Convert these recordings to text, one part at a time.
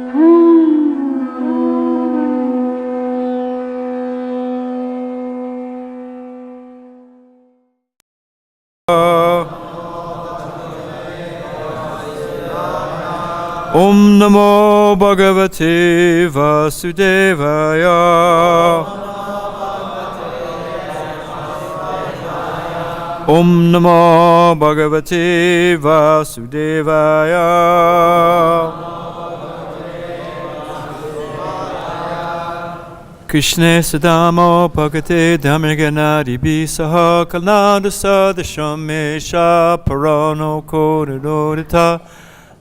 Om Namo Bhagavate Vasudevaya. Om Namo Bhagavate Vasudevaya. Krishna Sadamo Bhagate Dhammaganadi Bisaha Kalnada Sadashamesha Parano Kodadodita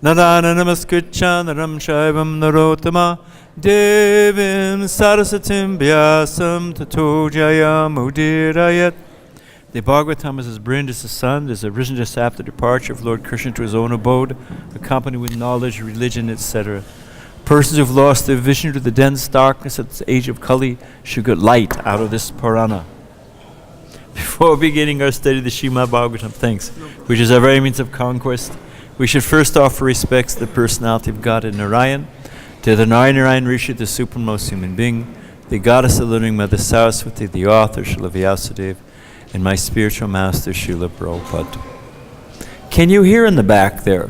Narana Namaskritcha Naram Shaivam Narotama Devim Sarasatim Vyasam Tato Jayam Udirayat. The Bhagavatam is his Brinda's son, is arisen just after the departure of Lord Krishna to his own abode, accompanied with knowledge, religion, etc. Persons who have lost their vision to the dense darkness at the age of Kali should get light out of this Purana. Before beginning our study of the Srimad Bhagavatam, which is our very means of conquest, we should first offer respects to the personality of God in Narayan, to the Narayan Rishi, the supremmost human being, the goddess of the living Mother Saraswati, the author Srila Vyasadeva, and my spiritual master Srila Prabhupada. Can you hear in the back there?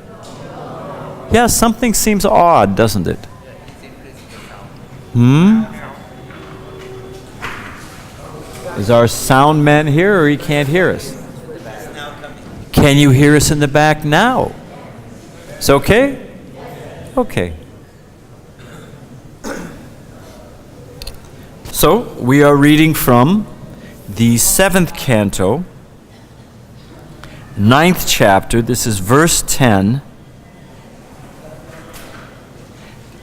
Yeah, something seems odd, doesn't it? Is our sound man here, or he can't hear us? Can you hear us in the back now? It's okay? Okay. So, we are reading from the 7th canto, 9th chapter. This is verse 10.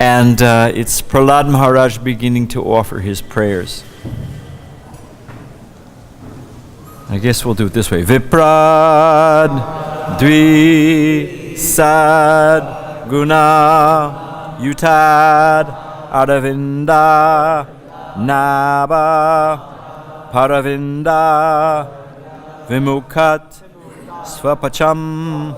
And it's Prahlad Maharaj beginning to offer his prayers. I guess we'll do it this way. Viprād, dvi-ṣaḍ-guṇa-yutād, aravinda-nābha, pādāravinda-vimukhāt, śva-pacam,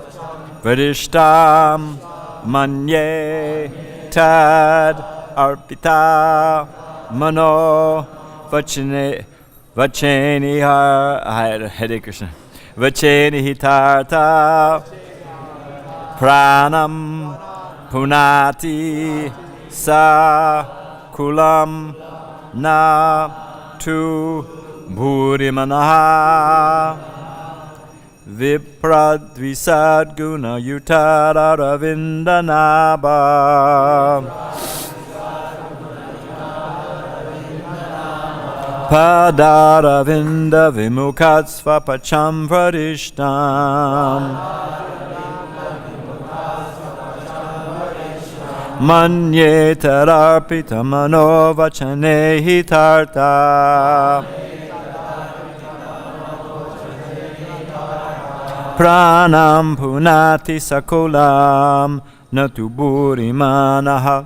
variṣṭham, manye, tad-arpita-mano-vacanehitārtha, prāṇaṁ, punāti, sa kulam na tu bhūrimānaḥ, viprād dvi-ṣaḍ-guṇa-yutād aravinda-nābha, pādāravinda-vimukhāt śva-pacam variṣṭham, manye tad-arpita-mano-vacanehitārtha, prāṇaṁ punāti kulam na tu bhūrimānaḥ.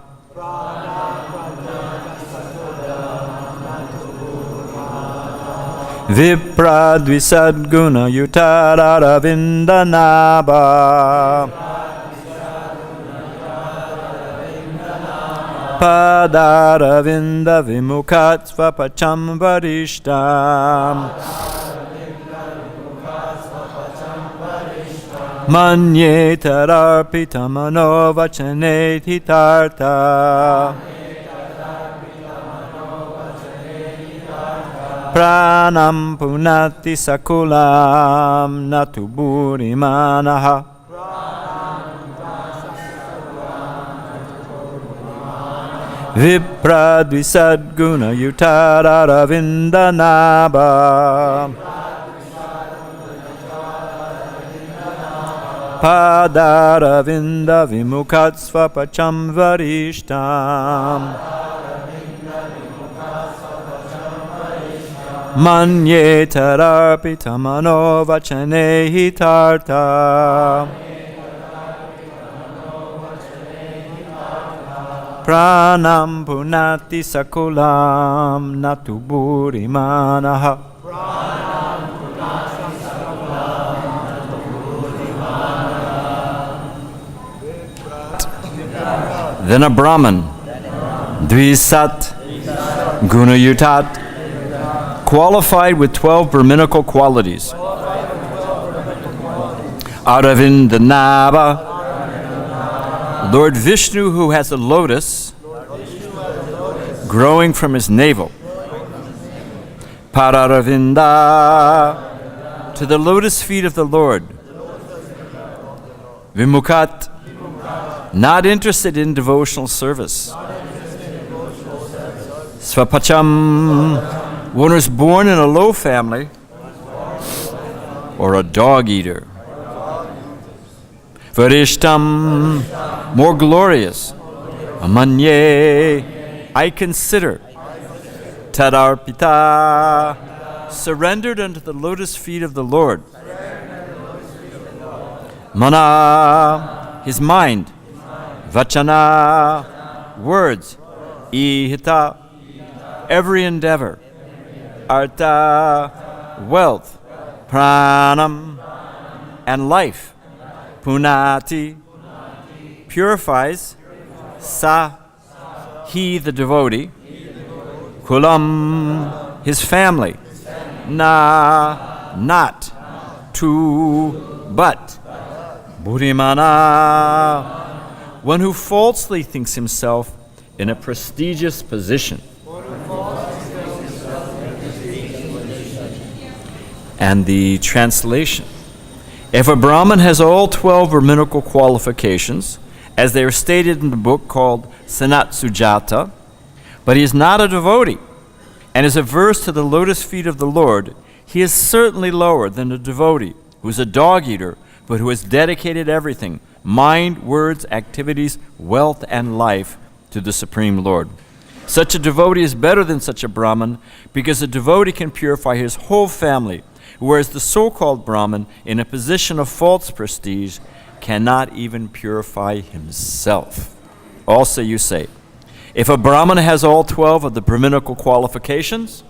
Viprād dvi-ṣaṭ-guṇa-yutād aravinda-nābha, pādāravinda-vimukhāt śva-pacam variṣṭham, manye tad-arpita-mano-vacanehitārtha, prāṇaṁ punāti kulam na tu bhūrimānaḥ. Viprād dvi-ṣaṭ-guṇa-yutād aravinda-nābha, pādāravinda-vimukhāt śva-pacam variṣṭham, manye tad-arpita-mano-vacanehitārtha, prāṇaṁ punāti kulam na tu bhūrimānaḥ. than a Brahman. Dvi-ṣaṭ-guṇa-yutād, qualified with 12 brahminical qualities. Aravinda-nābha, Lord Viṣṇu, who has a lotus growing from his navel. Pādāravinda, to the lotus feet of the Lord. Vimukhāt, not interested in devotional service. Śva-pacam, one who is born in a low family or a dog eater. Variṣṭham, more glorious. Manye, I consider. Tad-arpita, surrendered unto the lotus feet of the Lord. Manaḥ, his mind. Vacana, words. īhita, every endeavor. Artha, wealth. prāṇaṁ, and life. Punāti, purifies. Sa, he the devotee. Kulam, his family. Na, not. To, but. Bhūrimānaḥ, one who falsely thinks himself in a prestigious position. And the translation. If a Brahman has all 12 brahminical qualifications, as they are stated in the book called Sanat-sujata, but he is not a devotee and is averse to the lotus feet of the Lord, he is certainly lower than a devotee who is a dog eater, but who has dedicated everything, mind, words, activities, wealth, and life to the Supreme Lord. Such a devotee is better than such a Brahman because a devotee can purify his whole family, whereas the so-called Brahman, in a position of false prestige, cannot even purify himself. Also, you say, if a Brahman has all 12 of the brahminical qualifications,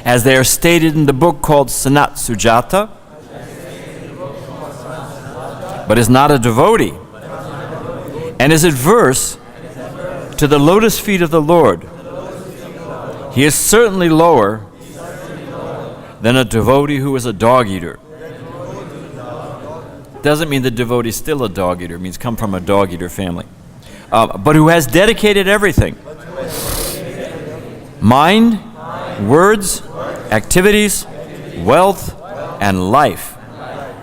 as they are stated in the book called Sanat-sujata, but is not a devotee, and is adverse to the lotus feet of the Lord, he is certainly lower than a devotee who is a dog eater. Doesn't mean the devotee is still a dog eater. It means come from a dog eater family. But who has dedicated everything. Mind, words, activities, wealth, and life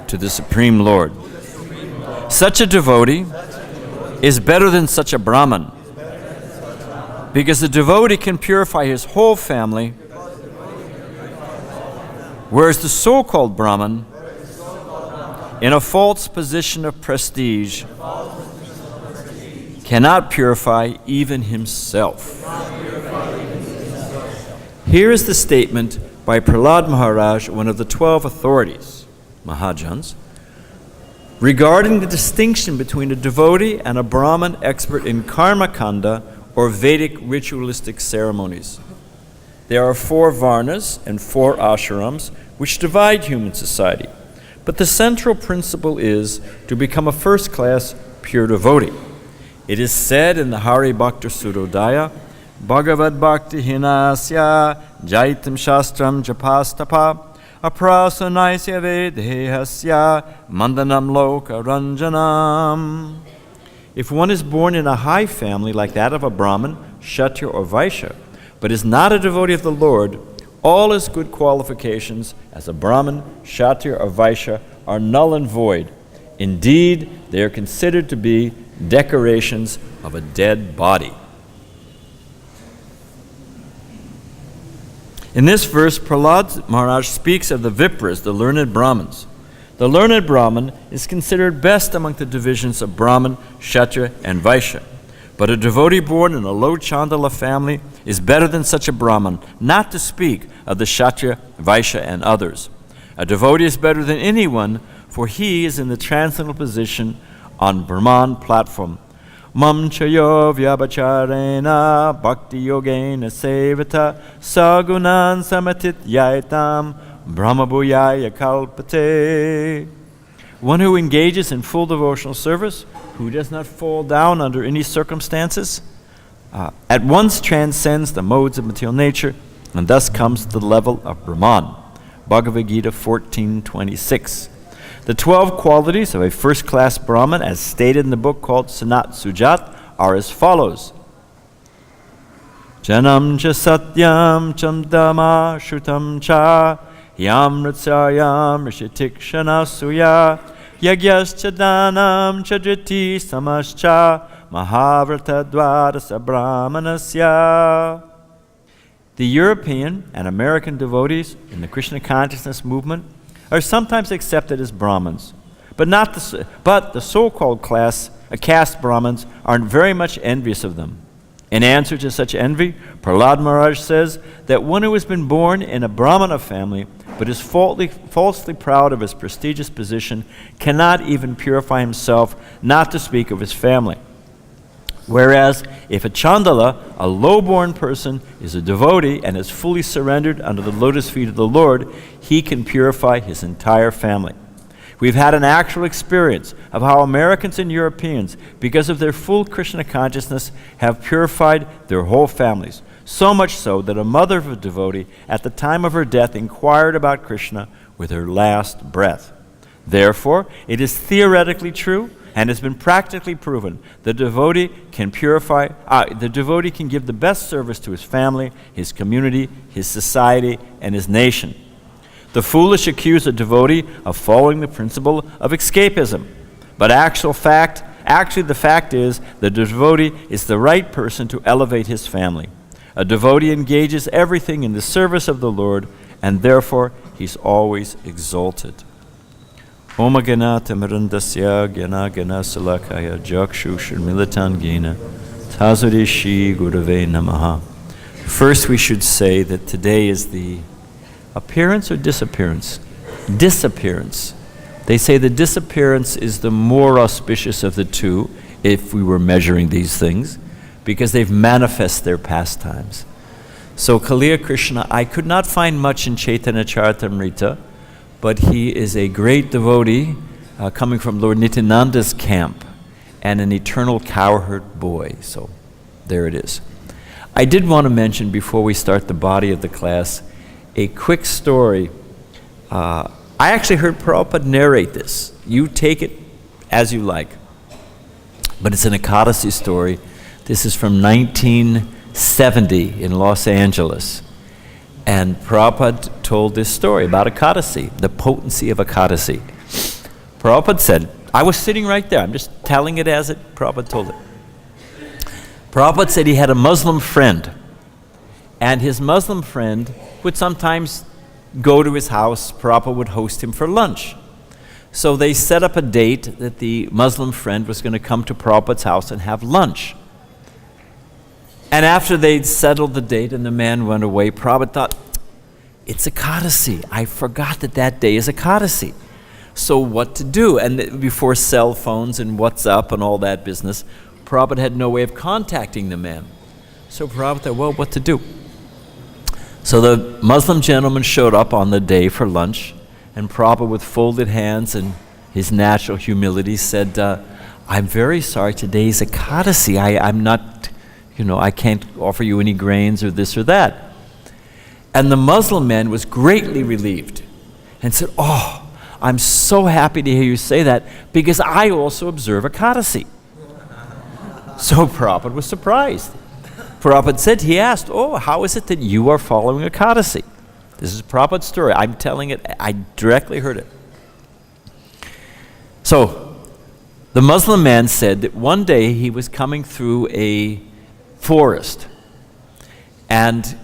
to the Supreme Lord. Such a devotee is better than such a Brahman, because the devotee can purify his whole family, whereas the so-called Brahman, in a false position of prestige, cannot purify even himself. Here is the statement by Prahlad Maharaj, one of the 12 authorities, Mahajans, regarding the distinction between a devotee and a Brahman expert in karma kanda, or Vedic ritualistic ceremonies. There are 4 varnas and 4 ashrams which divide human society, but the central principle is to become a first-class pure devotee. It is said in the Hari Bhakta Sudodaya, Bhagavad Bhakti Hinasya Jaitam Shastram Japastapa Aprasanaisya Vedehasya Mandanam Loka Ranjanam. If one is born in a high family like that of a Brahman, Kshatriya, or Vaishya, but is not a devotee of the Lord, all his good qualifications as a Brahman, Kshatriya, or Vaishya are null and void. Indeed, they are considered to be decorations of a dead body. In this verse, Prahlad Maharaj speaks of the Vipras, the learned Brahmins. The learned Brahman is considered best among the divisions of Brahman, Kshatriya, and Vaishya. But a devotee born in a low Chandala family is better than such a Brahman, not to speak of the Kshatriya, Vaishya, and others. A devotee is better than anyone, for he is in the transcendental position on Brahman platform. Mam chayo vyabacharena bhakti yogena sevata sagunan samatit yaitam brahmabhuyaya kalpate. one who engages in full devotional service, who does not fall down under any circumstances, at once transcends the modes of material nature and thus comes to the level of Brahman. Bhagavad Gita 14:26. The 12 qualities of a first-class Brahmin, as stated in the book called Sanat Sujat, are as follows. Janam cha satyam chandama shutam cha yam ritsayam rishitikshana suya yagyas chadanam chadriti samascha mahavrata dvadasa brahmanasya. The European and American devotees in the Krishna consciousness movement are sometimes accepted as Brahmins, but the so-called caste Brahmins are very much envious of them. In answer to such envy, Prahlad Maharaj says that one who has been born in a Brahmana family but is falsely proud of his prestigious position cannot even purify himself, not to speak of his family. Whereas if a Chandala, a low-born person, is a devotee and is fully surrendered under the lotus feet of the Lord, he can purify his entire family. We've had an actual experience of how Americans and Europeans, because of their full Krishna consciousness, have purified their whole families. So much so that a mother of a devotee, at the time of her death, inquired about Krishna with her last breath. Therefore, it is theoretically true and has been practically proven the devotee can give the best service to his family, his community, his society, and his nation. The foolish accuse a devotee of following the principle of escapism. But actually the fact is the devotee is the right person to elevate his family. A devotee engages everything in the service of the Lord, and therefore he's always exalted. Om Ganata Marandasya Gyana Gana Salakaya Jakshushir Militan Gina Tazuri Shri Gurave Namaha. First we should say that today is the appearance or disappearance? Disappearance. They say the disappearance is the more auspicious of the two, if we were measuring these things, because they've manifest their pastimes. So Kaliya Krishna, I could not find much in Chaitanya Charitamrita, but he is a great devotee coming from Lord Nityananda's camp and an eternal cowherd boy. So there it is. I did want to mention before we start the body of the class a quick story. I actually heard Prabhupada narrate this. You take it as you like. But it's an Ekadasi story. This is from 1970 in Los Angeles. And Prabhupada told this story about Ekadasi, the potency of Ekadasi. Prabhupada said, I was sitting right there. I'm just telling it as Prabhupada told it. Prabhupada said he had a Muslim friend. And his Muslim friend would sometimes go to his house. Prabhupada would host him for lunch. So they set up a date that the Muslim friend was going to come to Prabhupada's house and have lunch. And after they'd settled the date and the man went away, Prabhupada thought, it's Ekadasi. I forgot that day is Ekadasi. So what to do? And before cell phones and WhatsApp and all that business, Prabhupada had no way of contacting the man. So Prabhupada thought, well, what to do? So the Muslim gentleman showed up on the day for lunch, and Prabhupada, with folded hands and his natural humility, said, I'm very sorry, today's Ekadasi. I'm not, I can't offer you any grains or this or that. And the Muslim man was greatly relieved and said, oh, I'm so happy to hear you say that because I also observe Ekadasi. So Prabhupada was surprised. Prabhupada said, he asked, oh, how is it that you are following Ekadasi? This is Prabhupada's story. I'm telling it, I directly heard it. So the Muslim man said that one day he was coming through a forest and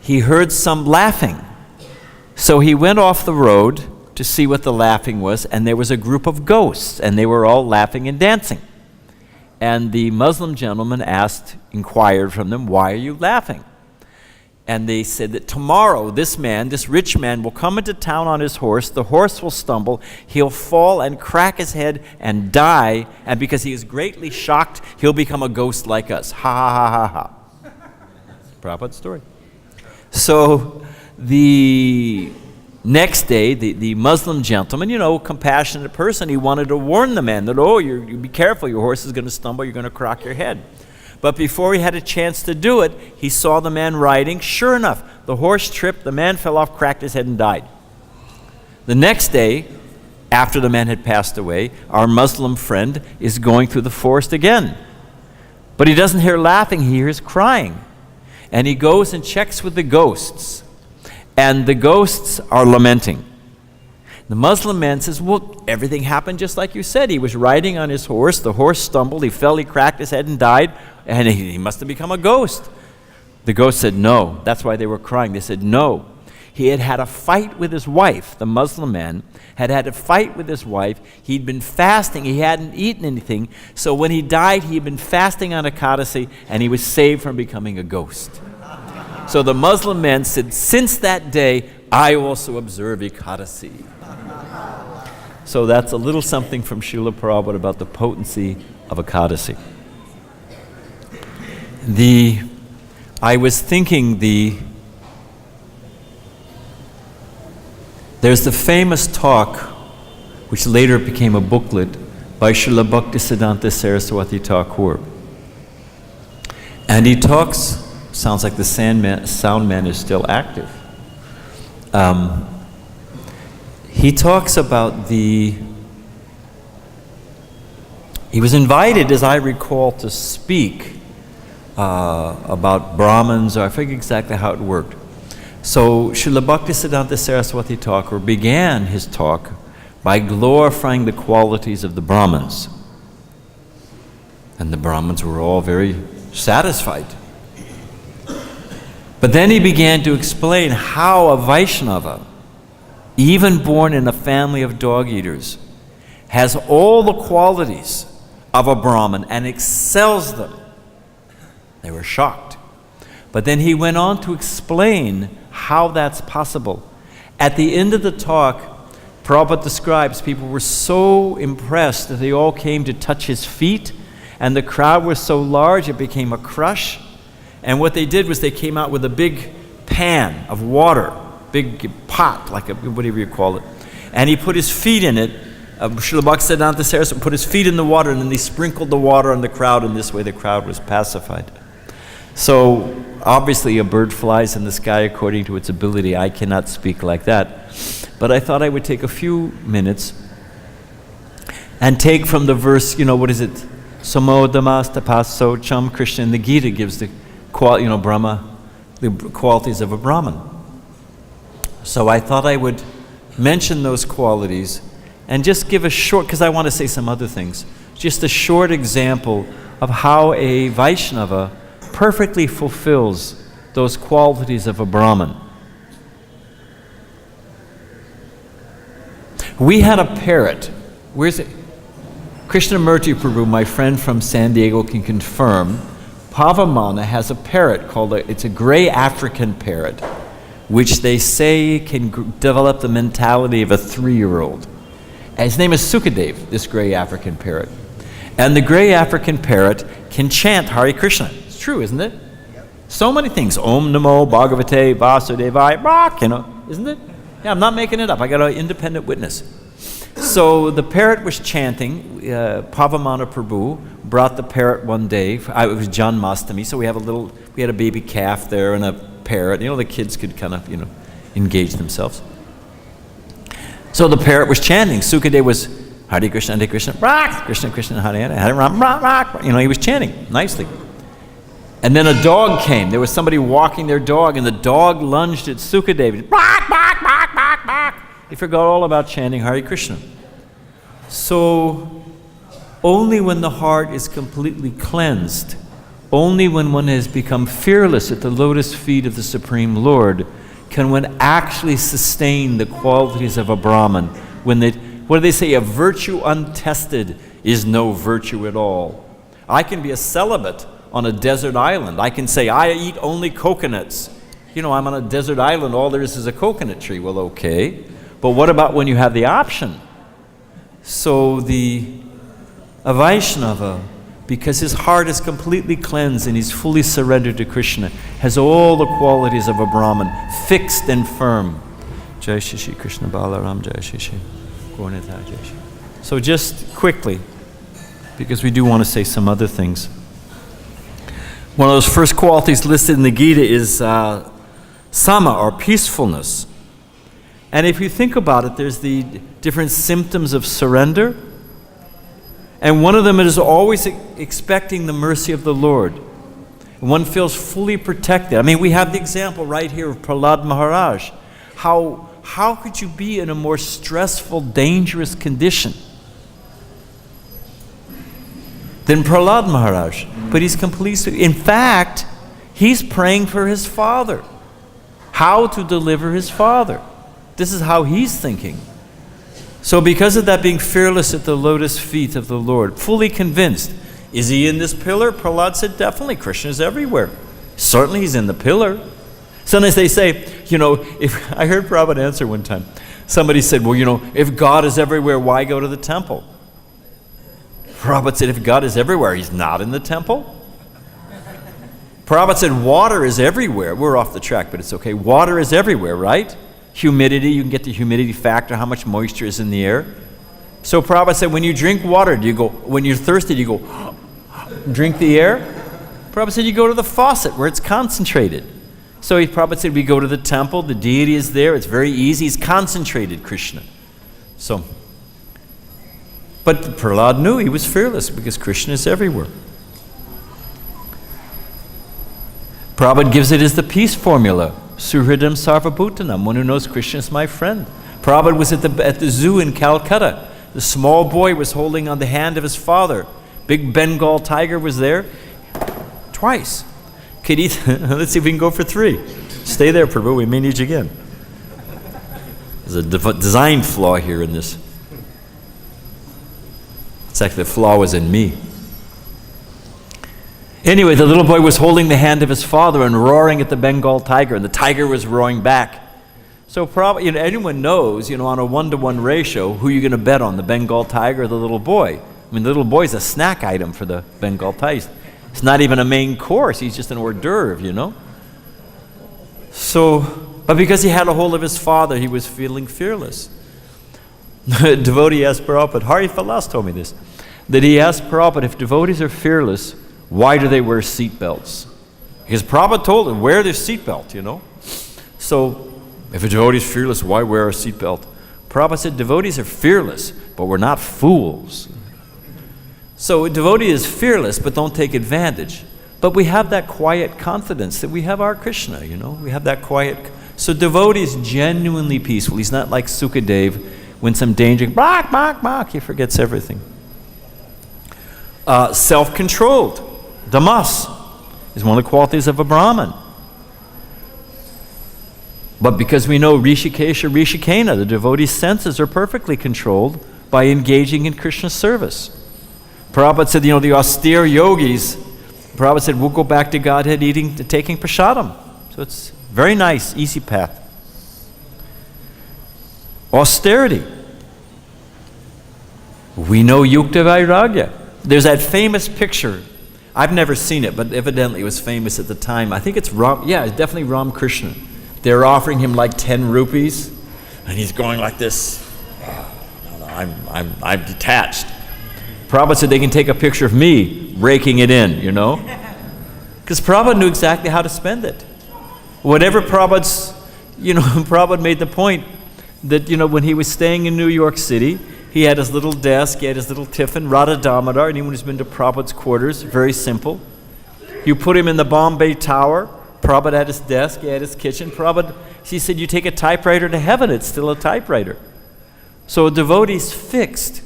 he heard some laughing. So he went off the road to see what the laughing was, and there was a group of ghosts, and they were all laughing and dancing. And the Muslim gentleman inquired from them, why are you laughing? And they said that tomorrow this rich man, will come into town on his horse, the horse will stumble, he'll fall and crack his head and die, and because he is greatly shocked, he'll become a ghost like us. Ha ha ha ha ha. Prabhupada's story. So the Next day, the Muslim gentleman, compassionate person, he wanted to warn the man that, you be careful, your horse is going to stumble, you're going to crack your head. But before he had a chance to do it, he saw the man riding. Sure enough, the horse tripped, the man fell off, cracked his head, and died. The next day, after the man had passed away, our Muslim friend is going through the forest again. But he doesn't hear laughing, he hears crying. And he goes and checks with the ghosts. And the ghosts are lamenting. The Muslim man says, well, everything happened just like you said. He was riding on his horse, the horse stumbled, he fell, he cracked his head and died, and he must have become a ghost. The ghost said no. That's why they were crying. They said no. He had had a fight with his wife. The Muslim man had had a fight with his wife. He'd been fasting. He hadn't eaten anything. So when he died, he had been fasting on Ekadasi, and he was saved from becoming a ghost. So the Muslim man said, since that day, I also observe Ekadasi. So that's a little something from Srila Prabhupada about the potency of Ekadasi. I was thinking there's the famous talk, which later became a booklet, by Srila Bhaktisiddhanta Saraswati Thakur. And he talks, sounds like the sound man is still active. He talks about he was invited, as I recall, to speak about Brahmins, or I forget exactly how it worked. So Srila Bhaktisiddhanta Saraswati Thakur began his talk by glorifying the qualities of the Brahmins. And the Brahmins were all very satisfied. But then he began to explain how a Vaishnava, even born in a family of dog eaters, has all the qualities of a Brahmin and excels them. They were shocked. But then he went on to explain how that's possible. At the end of the talk, Prabhupada describes people were so impressed that they all came to touch his feet, and the crowd was so large it became a crush. And what they did was they came out with a big pan of water, big pot, like whatever you call it, and he put his feet in it. Srila Bhaktisiddhanta Saraswati put his feet in the water, and then he sprinkled the water on the crowd, and this way the crowd was pacified. So obviously a bird flies in the sky according to its ability. I cannot speak like that. But I thought I would take a few minutes and take from the verse, what is it? Samodamastapasocham. Krishna in the Gita gives the qualities of a Brahman. So I thought I would mention those qualities and just give a short, because I want to say some other things, just a short example of how a Vaishnava perfectly fulfills those qualities of a Brahman. We had a parrot. Where's it? Krishnamurti Prabhu, my friend from San Diego, can confirm. Pavamana has a parrot it's a gray African parrot, which they say can develop the mentality of a 3-year-old. And his name is Sukadev, this gray African parrot. And the gray African parrot can chant Hare Krishna. It's true, isn't it? Yep. So many things. Om Namo Bhagavate Vasudevaya, isn't it? Yeah, I'm not making it up. I got an independent witness. So the parrot was chanting. Pavamana Prabhu brought the parrot one day. It was Janmastami, so we had a baby calf there and a parrot. The kids could kind of, engage themselves. So the parrot was chanting. Sukadev was Hare Krishna, Krishna Krishna, Hare Hare, Hare Ram, he was chanting nicely. And then a dog came. There was somebody walking their dog, and the dog lunged at Sukadev. He forgot all about chanting Hare Krishna. So only when the heart is completely cleansed, only when one has become fearless at the lotus feet of the Supreme Lord, can one actually sustain the qualities of a Brahman. What do they say? A virtue untested is no virtue at all. I can be a celibate on a desert island. I can say, I eat only coconuts. I'm on a desert island, all there is a coconut tree. Well, okay. But what about when you have the option? So a Vaishnava, because his heart is completely cleansed and he's fully surrendered to Krishna, has all the qualities of a Brahman, fixed and firm. Jai Shri Shri Krishna Balaram Jai Shri Shri Gaura-Nitāya Jai Shri. So just quickly, because we do want to say some other things. One of those first qualities listed in the Gita is sama, or peacefulness. And if you think about it, there's the different symptoms of surrender. And one of them is always expecting the mercy of the Lord. One feels fully protected. I mean, we have the example right here of Prahlad Maharaj. How could you be in a more stressful, dangerous condition than Prahlad Maharaj? But he's completely, in fact, he's praying for his father. How to deliver his father. This is how he's thinking. So because of that, being fearless at the lotus feet of the Lord, fully convinced. Is he in this pillar? Prahlad said, definitely, Krishna is everywhere. Certainly he's in the pillar. Sometimes they say, if I heard Prabhupada answer one time, somebody said, well, if God is everywhere, why go to the temple? Prabhupada said, if God is everywhere, he's not in the temple. Prabhupada said, water is everywhere. We're off the track, but it's okay. Water is everywhere, right? Humidity, you can get the humidity factor, how much moisture is in the air. So Prabhupada said, when you drink water, when you're thirsty, do you go, drink the air? Prabhupada said, you go to the faucet where it's concentrated. So Prabhupada said, we go to the temple, the deity is there, it's very easy, he's concentrated, Krishna. But Prahlad knew he was fearless because Krishna is everywhere. Prabhupada gives it as the peace formula. Suhridam sarvabhutanam, one who knows Krishna is my friend. Prabhupada was at the zoo in Calcutta. The small boy was holding on the hand of his father. Big Bengal tiger was there. Twice. Let's see if we can go for 3. Stay there, Prabhu, we may need you again. There's a design flaw here in this. It's actually the flaw was in me. Anyway, the little boy was holding the hand of his father and roaring at the Bengal tiger, and the tiger was roaring back. So probably, anyone knows, on a 1-to-1 ratio, who you're going to bet on, the Bengal tiger or the little boy. I mean, the little boy's a snack item for the Bengal tiger. It's not even a main course. He's just an hors d'oeuvre, So, but because he had a hold of his father, he was feeling fearless. A devotee asked Prabhupada, Hari Falas told me this, that he asked Prabhupada, if devotees are fearless, why do they wear seatbelts? Because Prabhupada told him, wear their seatbelt, So, if a devotee is fearless, why wear a seatbelt? Prabhupada said, devotees are fearless, but we're not fools. So a devotee is fearless, but don't take advantage. But we have that quiet confidence that we have our Krishna, We have that quiet. So devotee is genuinely peaceful. He's not like Sukadev, when some danger, bark, bark, bark, he forgets everything. Self-controlled. Damas is one of the qualities of a Brahman. But because we know Rishikesha, Rishikena, the devotee's senses are perfectly controlled by engaging in Krishna's service. Prabhupada said, the austere yogis, Prabhupada said, we'll go back to Godhead taking prasadam. So it's very nice, easy path. Austerity. We know Yukta Vairagya. There's that famous picture. I've never seen it, but evidently it was famous at the time. I think it's it's definitely Ram Krishna. They're offering him like 10 rupees, and he's going like this. I'm detached. Prabhupada said they can take a picture of me raking it in, Because Prabhupada knew exactly how to spend it. Whatever Prabhupada's, Prabhupada made the point that, when he was staying in New York City, he had his little desk, he had his little tiffin, Radha Damodar. Anyone who's been to Prabhupada's quarters, very simple. You put him in the Bombay Tower. Prabhupada had his desk, he had his kitchen. Prabhupada, he said, you take a typewriter to heaven, it's still a typewriter. So a devotee's fixed.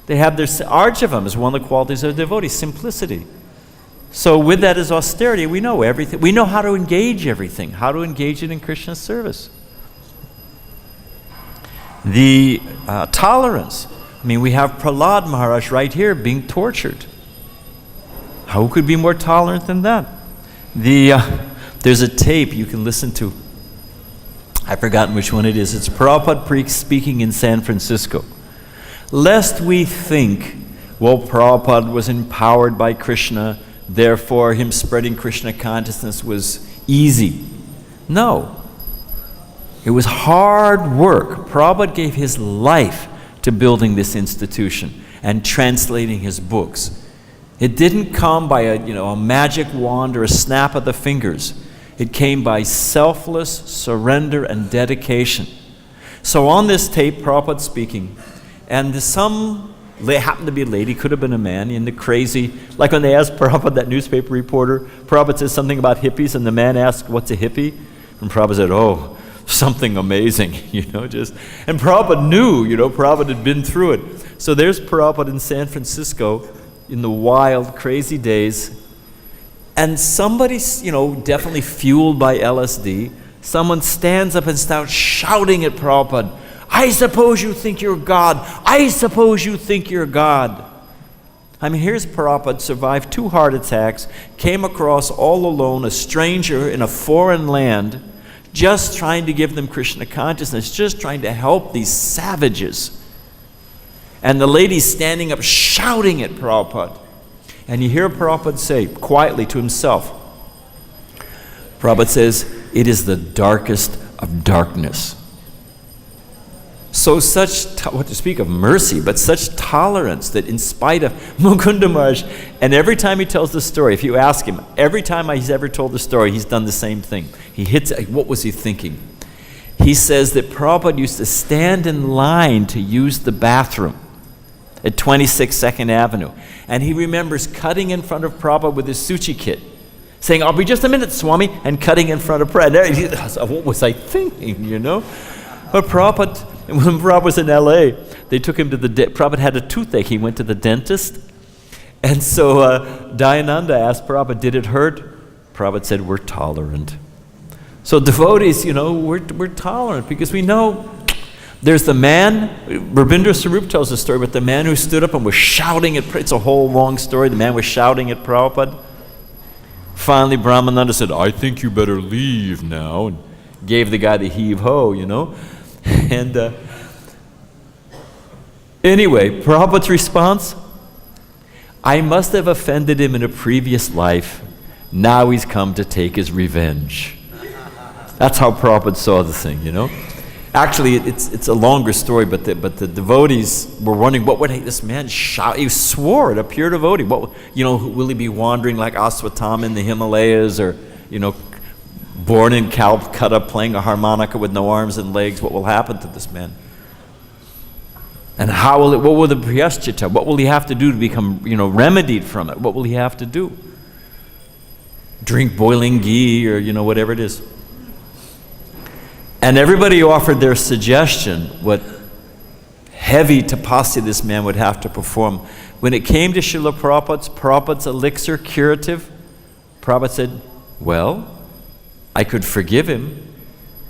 They have their, arjavam is one of the qualities of a devotee, simplicity. So with that is austerity, we know everything. We know how to engage everything, how to engage it in Krishna's service. The tolerance. I mean, we have Prahlad Maharaj right here being tortured. Who could be more tolerant than that? There's a tape you can listen to. I've forgotten which one it is. It's Prabhupada speaking in San Francisco. Lest we think, well, Prabhupada was empowered by Krishna, therefore him spreading Krishna consciousness was easy. No. It was hard work. Prabhupada gave his life to building this institution and translating his books. It didn't come by a magic wand or a snap of the fingers. It came by selfless surrender and dedication. So on this tape, Prabhupada speaking, and happened to be a lady, could have been a man, in the crazy, like when they asked Prabhupada, that newspaper reporter, Prabhupada says something about hippies, and the man asked, what's a hippie? And Prabhupada said, oh, something amazing, and Prabhupada knew, Prabhupada had been through it. So there's Prabhupada in San Francisco in the wild, crazy days, and somebody, definitely fueled by LSD, someone stands up and starts shouting at Prabhupada, I suppose you think you're God. I suppose you think you're God. I mean, here's Prabhupada, survived 2 heart attacks, came across all alone, a stranger in a foreign land, just trying to give them Krishna consciousness, just trying to help these savages. And the lady's standing up shouting at Prabhupada. And you hear Prabhupada say quietly to himself, Prabhupada says, it is the darkest of darkness. So what to speak of mercy, but such tolerance that in spite of Mukunda Maharaj, and every time he tells the story, if you ask him, every time he's ever told the story, he's done the same thing. He hits it. What was he thinking? He says that Prabhupada used to stand in line to use the bathroom at 26 2nd Avenue. And he remembers cutting in front of Prabhupada with his suchi kit, saying, I'll be just a minute, Swami, and cutting in front of Prabhupada. What was I thinking, But Prabhupada, when Prabhupada was in LA, they took him to Prabhupada had a toothache. He went to the dentist. And so Dayananda asked Prabhupada, did it hurt? Prabhupada said, we're tolerant. So devotees, we're tolerant because we know there's the man, Rabindra Sarup tells the story, but the man who stood up and was shouting at, it's a whole long story, the man was shouting at Prabhupada. Finally, Brahmananda said, I think you better leave now, and gave the guy the heave-ho, And anyway, Prabhupada's response, I must have offended him in a previous life. Now he's come to take his revenge. That's how Prabhupada saw the thing, Actually, it's a longer story, but the devotees were wondering, what would this man shout? He swore at a pure devotee. Will he be wandering like Aswatam in the Himalayas, or, born in Calcutta playing a harmonica with no arms and legs? What will happen to this man? And what will the prayaśṭhita? What will he have to do to become, remedied from it? What will he have to do? Drink boiling ghee, or, whatever it is. And everybody offered their suggestion, what heavy tapasya this man would have to perform. When it came to Srila Prabhupada's elixir curative, Prabhupada said, well, I could forgive him.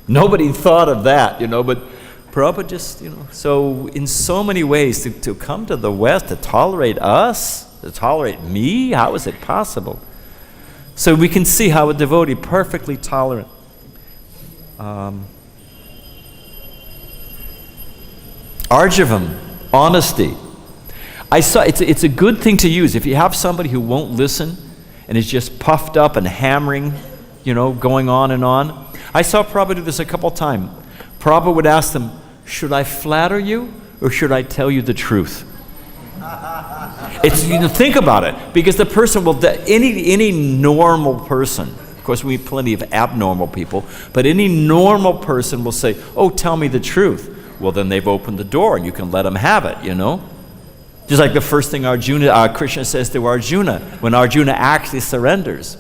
Nobody thought of that, but Prabhupada just, so in so many ways, to come to the West, to tolerate us, to tolerate me, how is it possible? So we can see how a devotee, perfectly tolerant. Arjavam, honesty. It's a good thing to use. If you have somebody who won't listen and is just puffed up and hammering, going on and on. I saw Prabhupada do this a couple times. Prabhupada would ask them, should I flatter you or should I tell you the truth? Think about it, because the person will, any normal person, of course we have plenty of abnormal people, but any normal person will say, oh, tell me the truth. Well, then they've opened the door and you can let them have it, Just like the first thing Krishna says to Arjuna, when Arjuna actually surrenders.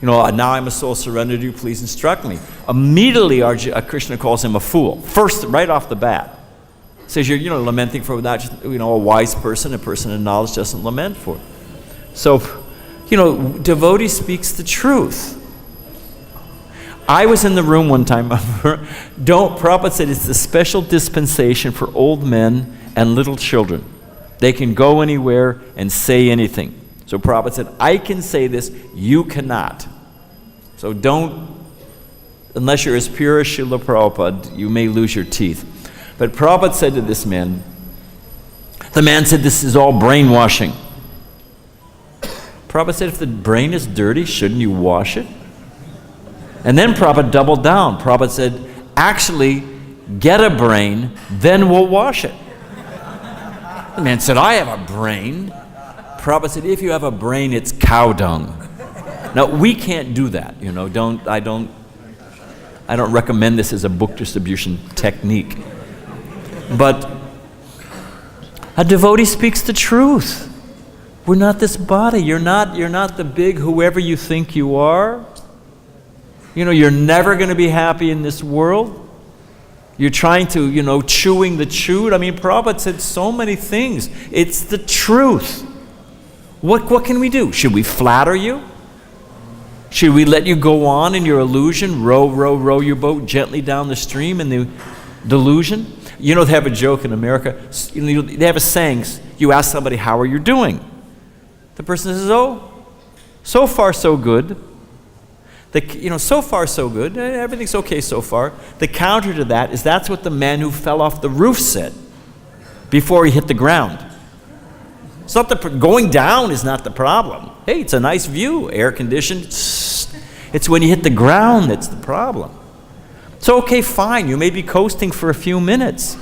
Now I'm a soul surrendered to you, please instruct me. Immediately Krishna calls him a fool. First, right off the bat. Says you're lamenting for that, a wise person, a person in knowledge doesn't lament for. So, devotee speaks the truth. I was in the room one time. Prabhupada said it's a special dispensation for old men and little children. They can go anywhere and say anything. So Prabhupada said, I can say this, you cannot. So unless you're as pure as Srila Prabhupada, you may lose your teeth. But Prabhupada said to this man, the man said, this is all brainwashing. Prabhupada said, if the brain is dirty, shouldn't you wash it? And then Prabhupada doubled down. Prabhupada said, actually get a brain, then we'll wash it. The man said, I have a brain. Prabhupada said, if you have a brain, it's cow dung. Now, we can't do that, you know. I don't recommend this as a book distribution technique. But a devotee speaks the truth. We're not this body. You're not the big whoever you think you are. You know, you're never going to be happy in this world. You're trying to, you know, chewing the chewed. I mean, Prabhupada said so many things. It's the truth. What can we do? Should we flatter you? Should we let you go on in your illusion? Row your boat gently down the stream in the delusion? You know, they have a joke in America. You know, they have a saying. You ask somebody, how are you doing? The person says, oh, so far so good. So far so good. Everything's okay so far. The counter to that is that's what the man who fell off the roof said before he hit the ground. It's not going down is not the problem. Hey, it's a nice view, air conditioned. It's when you hit the ground that's the problem. So okay, fine, you may be coasting for a few minutes.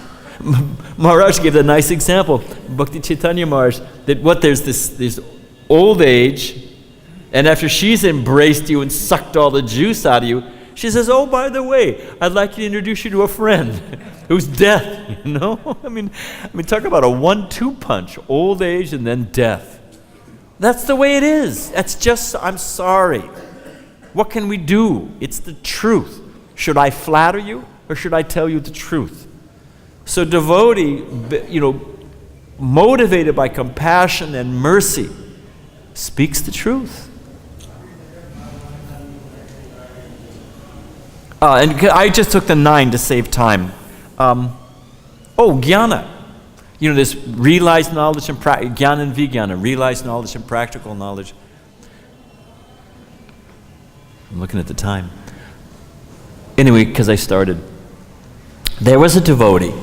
Maharaj gave a nice example, Bhakti Chaitanya Maharaj, that there's this old age, and after she's embraced you and sucked all the juice out of you, she says, oh, by the way, I'd like to introduce you to a friend who's death, you know? I mean, talk about a 1-2 punch, old age and then death. That's the way it is. That's just, I'm sorry. What can we do? It's the truth. Should I flatter you or should I tell you the truth? So devotee, you know, motivated by compassion and mercy, speaks the truth. And I just took the 9 to save time. Jnana. You know, this realized knowledge and jnana and vijnana, realized knowledge and practical knowledge. I'm looking at the time. Anyway, because I started. There was a devotee,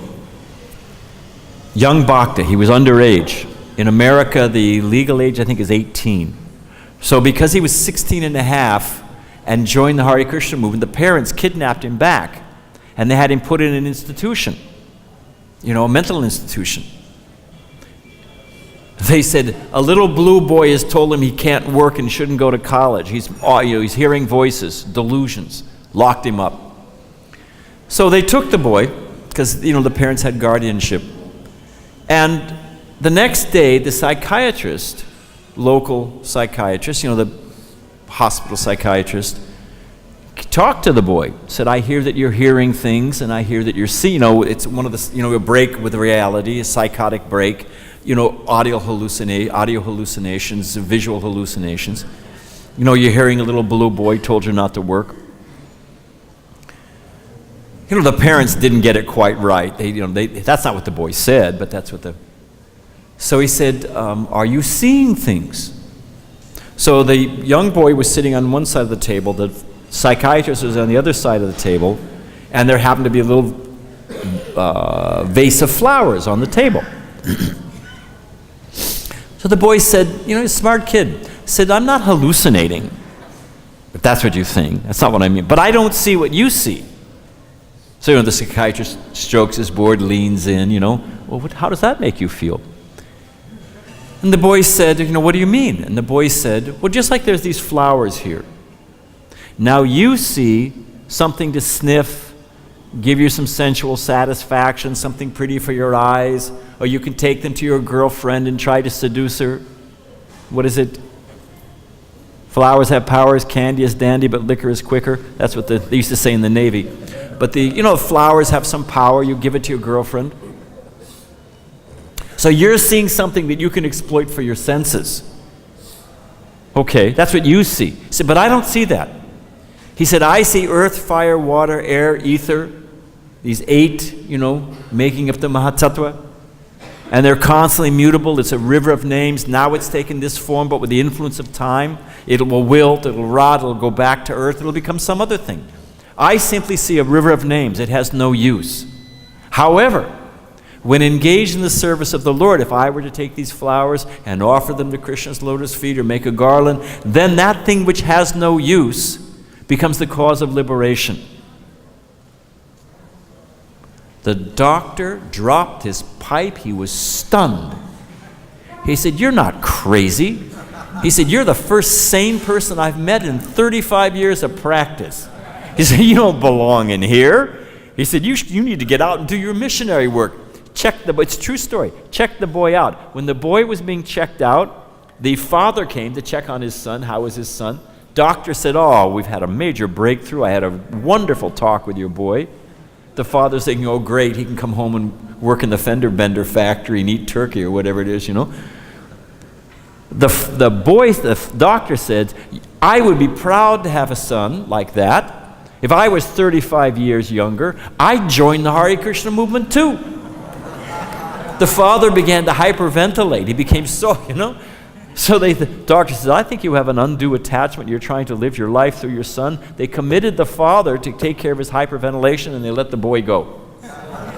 young bhakta, he was underage. In America, the legal age, I think, is 18. So because he was 16 and a half and joined the Hare Krishna movement, the parents kidnapped him back and they had him put in an institution, you know, a mental institution. They said, a little blue boy has told him he can't work and shouldn't go to college. He's hearing voices, delusions, locked him up. So they took the boy, because, you know, the parents had guardianship. And the next day, the psychiatrist, local psychiatrist, you know, the hospital psychiatrist, talked to the boy, said, I hear that you're hearing things and I hear that you're seeing, you know, it's one of the, you know, a break with reality, a psychotic break, you know, audio hallucinations, visual hallucinations. You know, you're hearing a little blue boy told you not to work. You know, the parents didn't get it quite right. That's not what the boy said, but that's what So he said, are you seeing things? So the young boy was sitting on one side of the table, the psychiatrist was on the other side of the table, and there happened to be a little vase of flowers on the table. So the boy said, you know, a smart kid, said, I'm not hallucinating, if that's what you think. That's not what I mean. But I don't see what you see. So, you know, the psychiatrist strokes his board, leans in, you know, well, how does that make you feel? And the boy said, you know, what do you mean? And the boy said, well, just like there's these flowers here. Now you see something to sniff, give you some sensual satisfaction, something pretty for your eyes, or you can take them to your girlfriend and try to seduce her. What is it? Flowers have powers, candy is dandy, but liquor is quicker. That's what they used to say in the Navy. But flowers have some power, you give it to your girlfriend. So you're seeing something that you can exploit for your senses. Okay, that's what you see. He said, but I don't see that. He said, I see earth, fire, water, air, ether, these 8, making up the Mahatattva. And they're constantly mutable. It's a river of names. Now it's taken this form, but with the influence of time, it will wilt, it will rot, it will go back to earth, it will become some other thing. I simply see a river of names. It has no use. However, when engaged in the service of the Lord, if I were to take these flowers and offer them to Krishna's lotus feet or make a garland, then that thing which has no use becomes the cause of liberation. The doctor dropped his pipe. He was stunned. He said, "You're not crazy." He said, "You're the first sane person I've met in 35 years of practice." He said, "You don't belong in here." He said, you need to get out and do your missionary work. It's a true story. Check the boy out. When the boy was being checked out, the father came to check on his son. How was his son? Doctor said, "Oh, we've had a major breakthrough. I had a wonderful talk with your boy." The father's thinking, "Oh, great, he can come home and work in the fender bender factory and eat turkey," or whatever it is, you know. The doctor said, "I would be proud to have a son like that. If I was 35 years younger, I'd join the Hare Krishna movement too." The father began to hyperventilate. He became so, you know. So the doctor said, "I think you have an undue attachment. You're trying to live your life through your son." They committed the father to take care of his hyperventilation, and they let the boy go.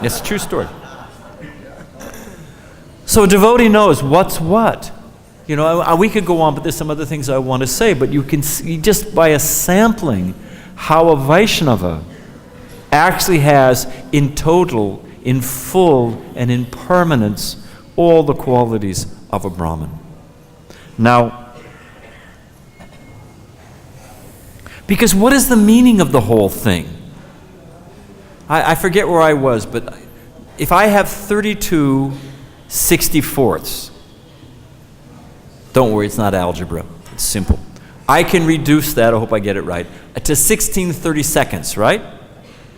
It's a true story. So a devotee knows what's what. You know, we could go on, but there's some other things I want to say, but you can see just by a sampling how a Vaishnava actually has in total, in full, and in permanence all the qualities of a Brahmin. Now, because what is the meaning of the whole thing? I forget where I was, but if I have 32 64ths, don't worry, it's not algebra, it's simple. I can reduce that, I hope I get it right, to 16 32nds, right?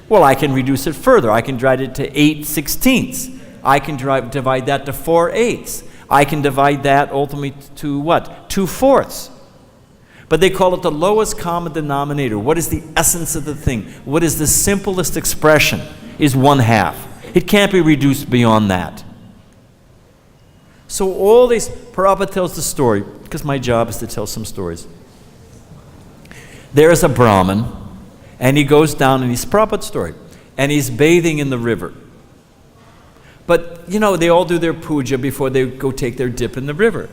Well, I can reduce it further. I can divide it to 8/16. I can divide that to 4/8. I can divide that ultimately to what? 2/4. But they call it the lowest common denominator. What is the essence of the thing? What is the simplest expression? Is 1/2. It can't be reduced beyond that. So all these, Prabhupada tells the story, because my job is to tell some stories. There is a Brahmin, and he goes down, and he's Prabhupada's story, and he's bathing in the river. But, you know, they all do their puja before they go take their dip in the river.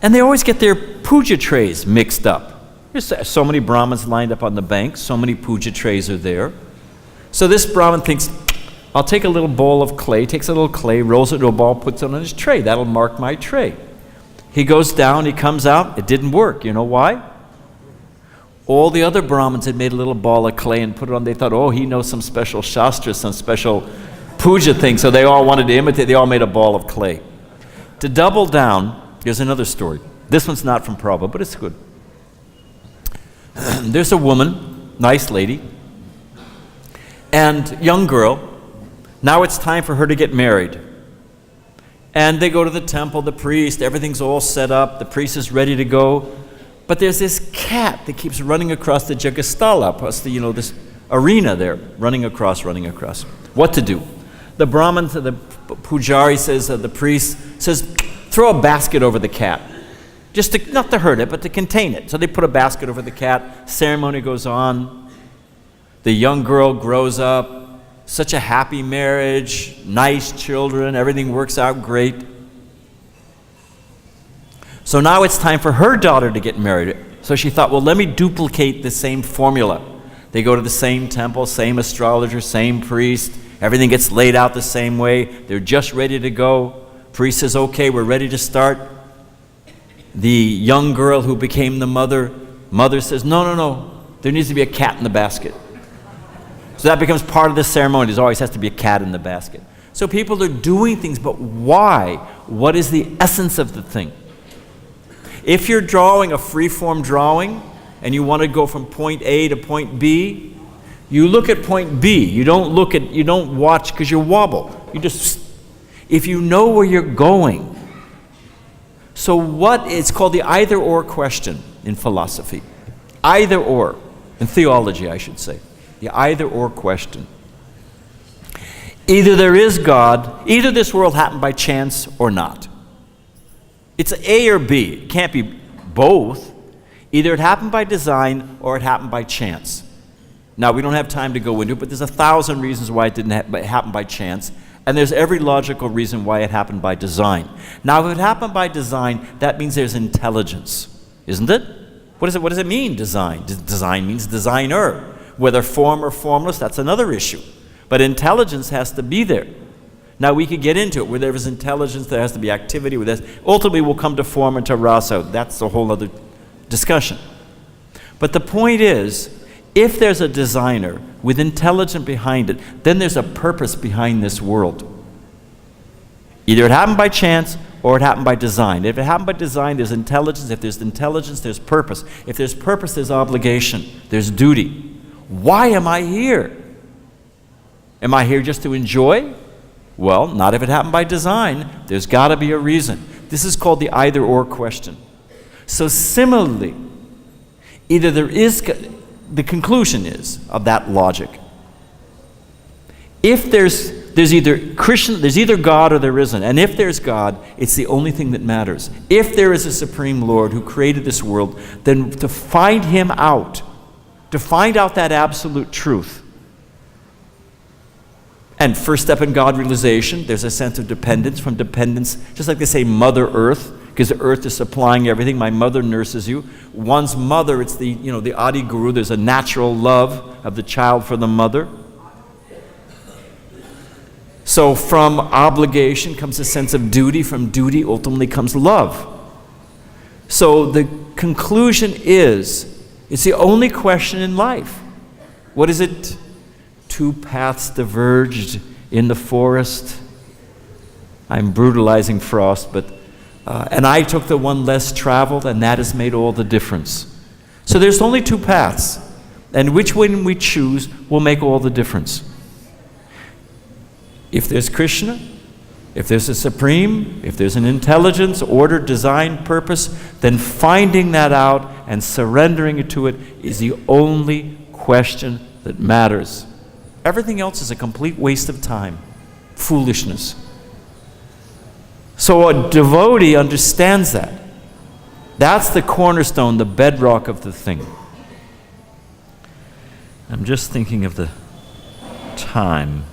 And they always get their puja trays mixed up. There's so many Brahmins lined up on the bank, so many puja trays are there. So this Brahmin thinks, I'll take a little bowl of clay, takes a little clay, rolls it into a ball, puts it on his tray. That'll mark my tray. He goes down, he comes out, it didn't work. You know why? All the other Brahmins had made a little ball of clay and put it on. They thought, oh, he knows some special shastra, some special puja thing. So they all wanted to imitate. They all made a ball of clay. To double down, here's another story. This one's not from Prabhupada, but it's good. There's a woman, nice lady, and young girl. Now it's time for her to get married. And they go to the temple, the priest, everything's all set up, the priest is ready to go. But there's this cat that keeps running across the Jagasthala, across the, this arena there, running across. What to do? The Brahmin, the pujari says, the priest says, throw a basket over the cat. Just to, not to hurt it, but to contain it. So they put a basket over the cat, ceremony goes on. The young girl grows up, such a happy marriage, nice children, everything works out great. So now it's time for her daughter to get married. So she thought, well, let me duplicate the same formula. They go to the same temple, same astrologer, same priest. Everything gets laid out the same way. They're just ready to go. Priest says, okay, we're ready to start. The young girl who became the mother says, no, there needs to be a cat in the basket. So that becomes part of the ceremony. There always has to be a cat in the basket. So people are doing things, but why? What is the essence of the thing? If you're drawing a free-form drawing and you want to go from point A to point B, you look at point B. You don't watch because you wobble. If you know where you're going. So it's called the either-or question in philosophy. Either-or. In theology, I should say. The either-or question. Either there is God, either this world happened by chance or not. It's A or B. It can't be both. Either it happened by design or it happened by chance. Now, we don't have time to go into it, but there's 1,000 reasons why it didn't happen by chance, and there's every logical reason why it happened by design. Now, if it happened by design, that means there's intelligence, isn't it? What does it mean, design? Design means designer. Whether form or formless, that's another issue. But intelligence has to be there. Now we could get into it. Where there is intelligence, there has to be activity. Ultimately, we'll come to form and to rasa. That's a whole other discussion. But the point is, if there's a designer with intelligence behind it, then there's a purpose behind this world. Either it happened by chance or it happened by design. If it happened by design, there's intelligence. If there's intelligence, there's purpose. If there's purpose, there's obligation. There's duty. Why am I here? Am I here just to enjoy? Well, not if it happened by design. There's got to be a reason. This is called the either-or question. So similarly, either there is, the conclusion is of that logic. If there's either God or there isn't. And if there's God, it's the only thing that matters. If there is a Supreme Lord who created this world, then to find Him out, to find out that absolute truth. And first step in God realization, there's a sense of dependence. From dependence, just like they say Mother Earth, because the earth is supplying everything. My mother nurses you. One's mother, it's the Adi Guru. There's a natural love of the child for the mother. So from obligation comes a sense of duty. From duty ultimately comes love. So the conclusion is, it's the only question in life. What is it? Two paths diverged in the forest. I'm brutalizing Frost, but and I took the one less traveled, and that has made all the difference. So there's only two paths, and which one we choose will make all the difference. If there's Krishna, if there's a Supreme, if there's an intelligence, order, design, purpose, then finding that out and surrendering it to it is the only question that matters. Everything else is a complete waste of time, foolishness. So a devotee understands that. That's the cornerstone, the bedrock of the thing. I'm just thinking of the time.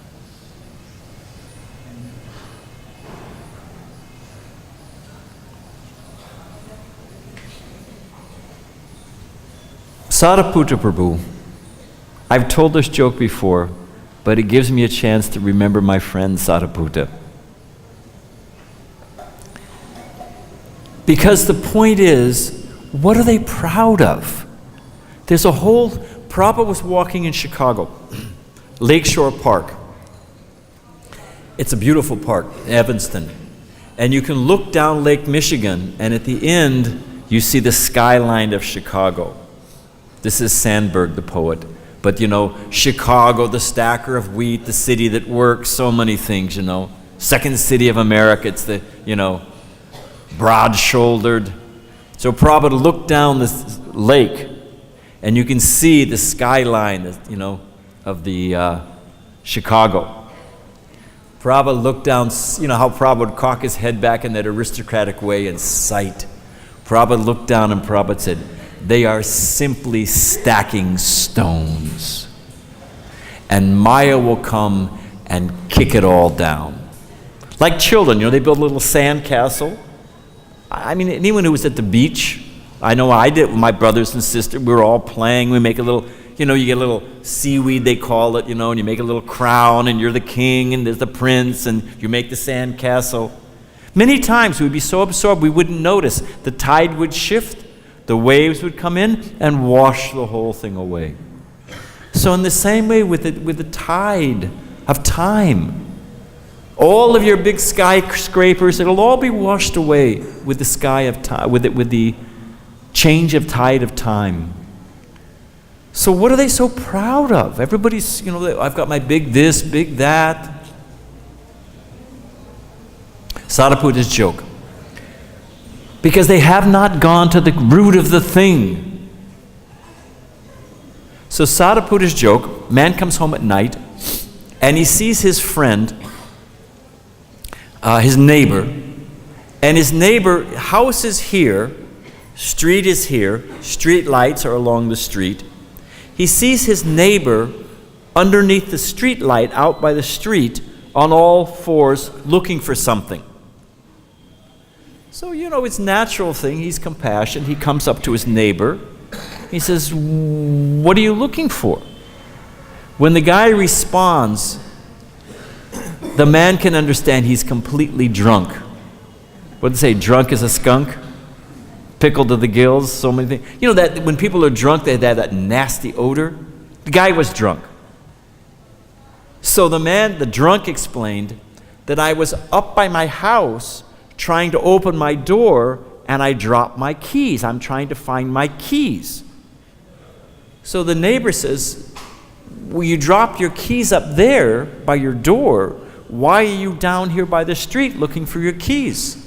Sariputra Prabhu. I've told this joke before, but it gives me a chance to remember my friend Sariputra. Because the point is, what are they proud of? There's a whole, Prabhupada was walking in Chicago, Lakeshore Park. It's a beautiful park, Evanston. And you can look down Lake Michigan, and at the end, you see the skyline of Chicago. This is Sandberg, the poet. But Chicago, the stacker of wheat, the city that works, so many things, Second city of America, it's the, broad-shouldered. So Prabhupada looked down this lake, and you can see the skyline, of the Chicago. Prabhupada looked down, how Prabhupada would cock his head back in that aristocratic way and sight. Prabhupada looked down and Prabhupada said, "They are simply stacking stones. And Maya will come and kick it all down." Like children, they build a little sand castle. I mean, anyone who was at the beach, I know I did with my brothers and sisters, we were all playing, we make a little, you get a little seaweed, they call it, and you make a little crown, and you're the king, and there's the prince, and you make the sand castle. Many times we'd be so absorbed we wouldn't notice. The tide would shift, the waves would come in and wash the whole thing away. So in the same way with the tide of time, all of your big skyscrapers, it'll all be washed away with the sky of time, with the change of tide of time. So what are they so proud of? Everybody's, I've got my big this, big that. Sariputra's joke. Because they have not gone to the root of the thing. So Sariputra's joke, man comes home at night, and he sees his friend, his neighbor, and his neighbor, house is here, street is here, street lights are along the street. He sees his neighbor underneath the street light out by the street on all fours looking for something. So, it's a natural thing. He's compassionate. He comes up to his neighbor. He says, "What are you looking for?" When the guy responds, the man can understand he's completely drunk. What did they say? Drunk as a skunk? Pickled to the gills, so many things. You know that when people are drunk, they have that nasty odor? The guy was drunk. So the drunk explained that I was up by my house trying to open my door and I dropped my keys. I'm trying to find my keys. So the neighbor says, well, you dropped your keys up there by your door. Why are you down here by the street looking for your keys?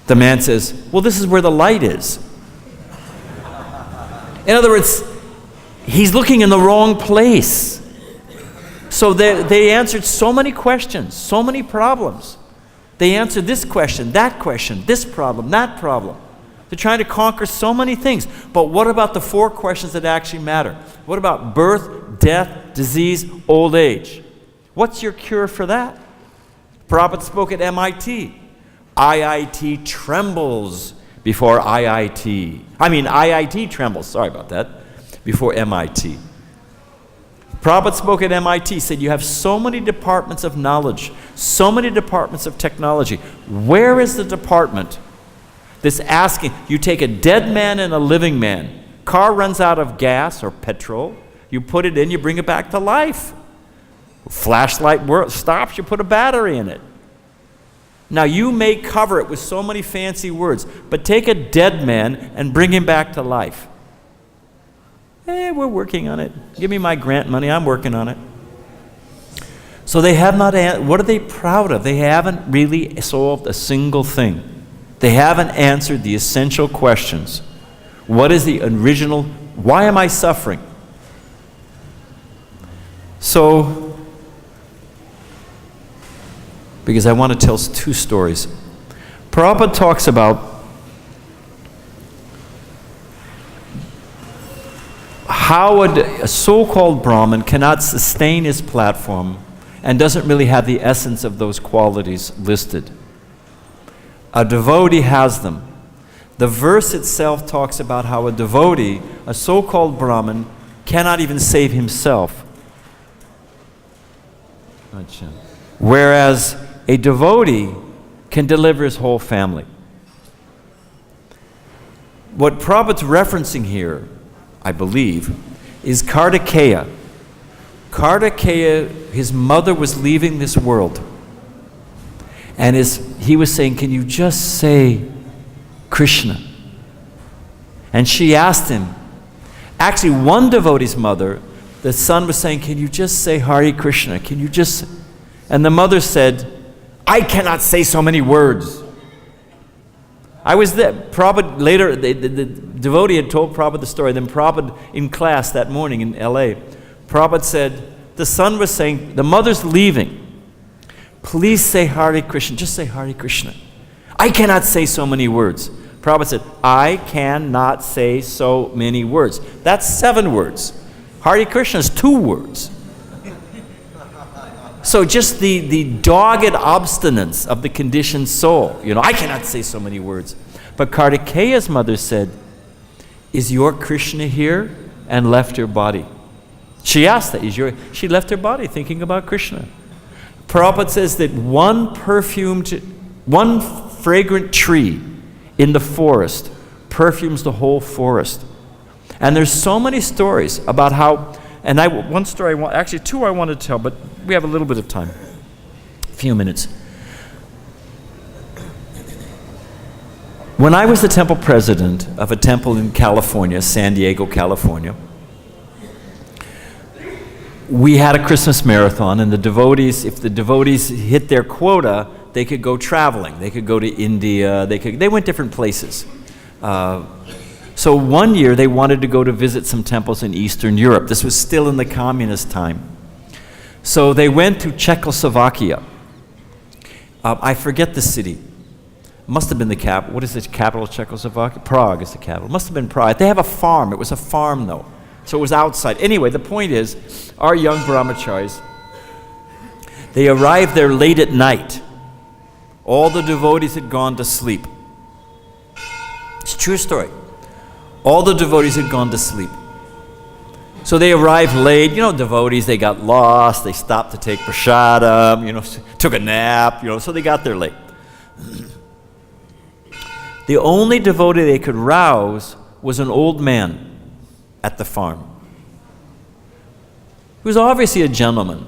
The man says, well, this is where the light is. In other words, he's looking in the wrong place. So they answered so many questions, so many problems. They answered this question, this problem, that problem. They're trying to conquer so many things. But what about the 4 questions that actually matter? What about birth, death, disease, old age? What's your cure for that? Prabhupada spoke at MIT. IIT trembles before IIT. IIT trembles, sorry about that, before MIT. Prabhupada spoke at MIT, said you have so many departments of knowledge, so many departments of technology. Where is the department that's asking, you take a dead man and a living man, car runs out of gas or petrol, you put it in, you bring it back to life. Flashlight stops, you put a battery in it. Now you may cover it with so many fancy words, but take a dead man and bring him back to life. We're working on it. Give me my grant money, I'm working on it. So they have not, what are they proud of? They haven't really solved a single thing. They haven't answered the essential questions. What is the original, why am I suffering? So, because I want to tell 2 stories. Prabhupada talks about how a so-called Brahmin cannot sustain his platform and doesn't really have the essence of those qualities listed. A devotee has them. The verse itself talks about how a devotee, a so-called Brahmin, cannot even save himself. Whereas a devotee can deliver his whole family. What Prabhupada's referencing here, I believe, is Kartikeya. Kartikeya, his mother was leaving this world. And he was saying, can you just say Krishna? And she asked him, actually one devotee's mother, the son was saying, can you just say Hare Krishna? Can you just, and the mother said, I cannot say so many words. I was there. Prabhupada later, the devotee had told Prabhupada the story. Then Prabhupada in class that morning in LA, Prabhupada said, the son was saying, the mother's leaving. Please say Hare Krishna. Just say Hare Krishna. I cannot say so many words. Prabhupada said, I cannot say so many words. That's 7 words. Hare Krishna is 2 words. So just the dogged obstinance of the conditioned soul. I cannot say so many words. But Kartikeya's mother said, is your Krishna here? And left her body. She asked that, she left her body thinking about Krishna. Prabhupada says that one fragrant tree in the forest perfumes the whole forest. And there's so many stories about how, and one story, actually 2 I want to tell, but we have a little bit of time, a few minutes. When I was the temple president of a temple in California, San Diego, California, we had a Christmas marathon, and the devotees, if the devotees hit their quota, they could go traveling. They could go to India, they went different places. So one year they wanted to go to visit some temples in Eastern Europe. This was still in the communist time. So they went to Czechoslovakia. I forget the city. Must have been the capital. What is the capital of Czechoslovakia? Prague is the capital. Must have been Prague. They have a farm. It was a farm though. So it was outside. Anyway, the point is, our young brahmacharis, they arrived there late at night. All the devotees had gone to sleep. It's a true story. All the devotees had gone to sleep. So they arrived late. You know, devotees, they got lost. They stopped to take prasadam, you know, took a nap, you know, so they got there late. The only devotee they could rouse was an old man at the farm. He was obviously a gentleman.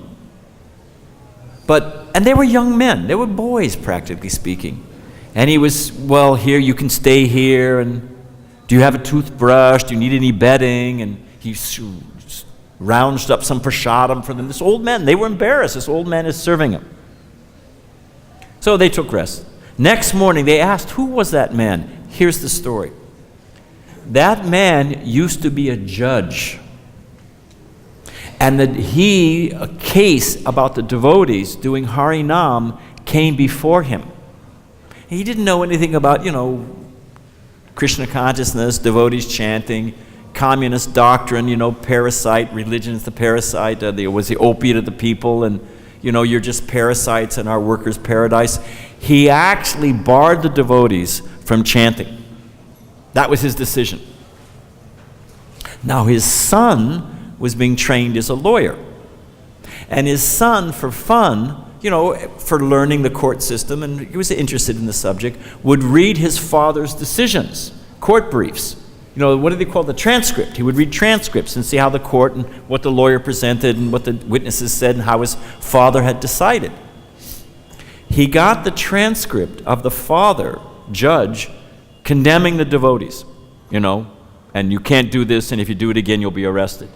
And they were young men. They were boys, practically speaking. And he was, well, here, you can stay here, and do you have a toothbrush? Do you need any bedding? And he rounded up some prasadam for them. This old man, they were embarrassed. This old man is serving them. So they took rest. Next morning, they asked, who was that man? Here's the story. That man used to be a judge. And that a case about the devotees doing harinam came before him. He didn't know anything about, you know, Krishna consciousness, devotees chanting, communist doctrine, you know, parasite, religion is the parasite, there was the opiate of the people, and, you know, you're just parasites in our workers' paradise. He actually barred the devotees from chanting. That was his decision. Now his son was being trained as a lawyer. And his son, for fun, you know, for learning the court system, and he was interested in the subject, would read his father's decisions, court briefs. You know, what do they call the transcript? He would read transcripts and see how the court and what the lawyer presented and what the witnesses said and how his father had decided. He got the transcript of the father, judge, condemning the devotees, you know, and you can't do this, and if you do it again, you'll be arrested.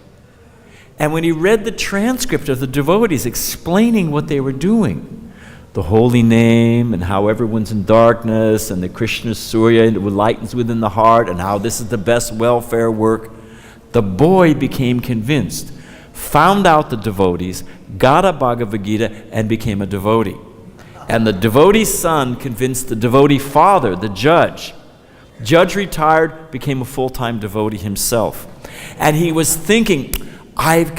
And when he read the transcript of the devotees explaining what they were doing, the holy name and how everyone's in darkness and the Krishna Surya lightens within the heart and how this is the best welfare work, the boy became convinced, found out the devotees, got a Bhagavad Gita, and became a devotee. And the devotee's son convinced the devotee father, the judge. Judge retired, became a full-time devotee himself. And he was thinking, I've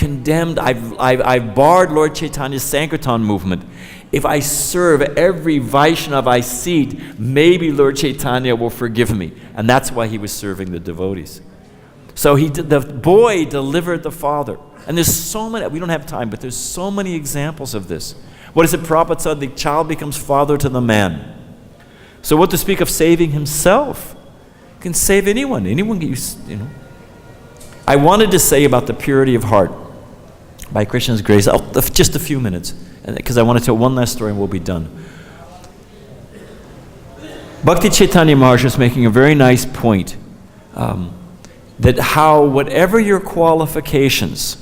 barred Lord Chaitanya's Sankirtan movement. If I serve every Vaishnava I see, maybe Lord Chaitanya will forgive me. And that's why he was serving the devotees. So the boy delivered the father. And there's so many, we don't have time, but there's so many examples of this. What is it, Prabhupada said? The child becomes father to the man. So what to speak of saving himself? Can save anyone. Anyone, you know. I wanted to say about the purity of heart by Krishna's grace, just a few minutes, because I want to tell one last story and we'll be done. Bhakti Chaitanya Maharaj was making a very nice point that how whatever your qualifications,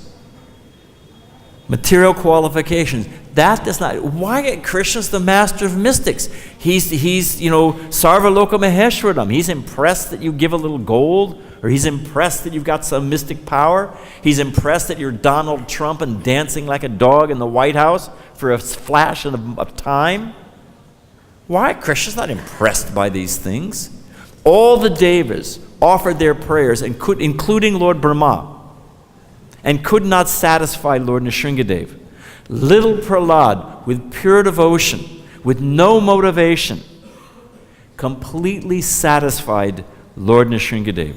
material qualifications, that does not, why Krishna's the master of mystics. He's you know, Sarva Loka Maheshwaram. He's impressed that you give a little gold, or he's impressed that you've got some mystic power. He's impressed that you're Donald Trump and dancing like a dog in the White House for a flash of time. Why? Krishna's not impressed by these things. All the devas offered their prayers, including Lord Brahma, and could not satisfy Lord Nrsingadev. Little Prahlad, with pure devotion, with no motivation, completely satisfied Lord Nrsingadev.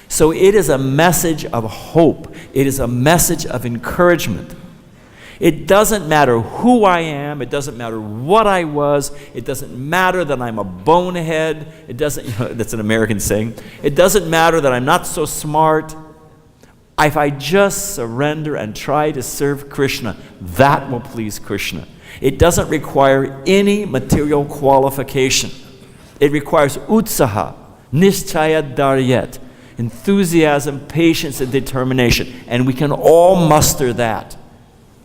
So it is a message of hope. It is a message of encouragement. It doesn't matter who I am. It doesn't matter what I was. It doesn't matter that I'm a bonehead. It doesn't, you know, that's an American saying. It doesn't matter that I'm not so smart. If I just surrender and try to serve Krishna, that will please Krishna. It doesn't require any material qualification. It requires utsaha, nischaya daryat, enthusiasm, patience, and determination. And we can all muster that.